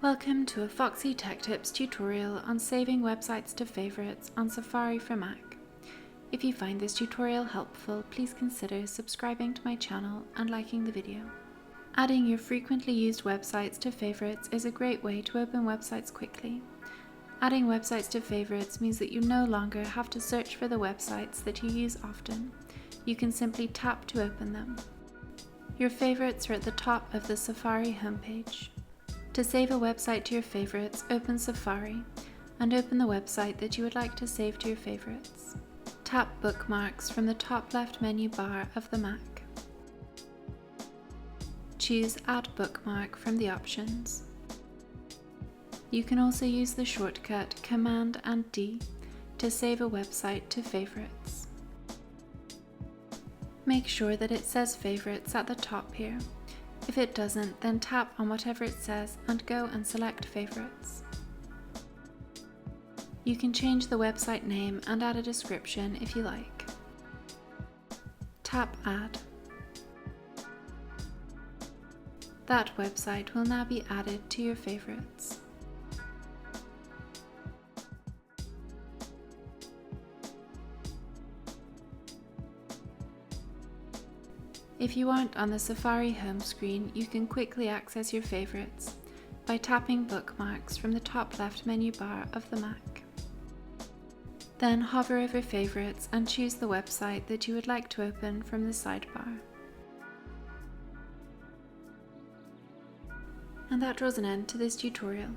Welcome to a Foxy Tech Tips tutorial on saving websites to favorites on Safari for Mac. If you find this tutorial helpful, please consider subscribing to my channel and liking the video. Adding your frequently used websites to favorites is a great way to open websites quickly. Adding websites to favorites means that you no longer have to search for the websites that you use often. You can simply tap to open them. Your favorites are at the top of the Safari homepage. To save a website to your favorites, open Safari and open the website that you would like to save to your favorites. Tap Bookmarks from the top left menu bar of the Mac. Choose Add Bookmark from the options. You can also use the shortcut Command and D to save a website to favorites. Make sure that it says favorites at the top here. If it doesn't, then tap on whatever it says and go and select favorites. You can change the website name and add a description if you like. Tap Add. That website will now be added to your favorites. If you aren't on the Safari home screen, you can quickly access your favorites by tapping Bookmarks from the top left menu bar of the Mac. Then hover over Favorites and choose the website that you would like to open from the sidebar. And that draws an end to this tutorial.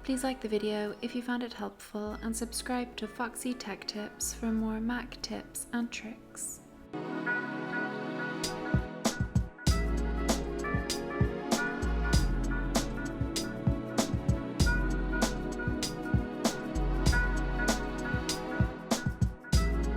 Please like the video if you found it helpful and subscribe to Foxy Tech Tips for more Mac tips and tricks.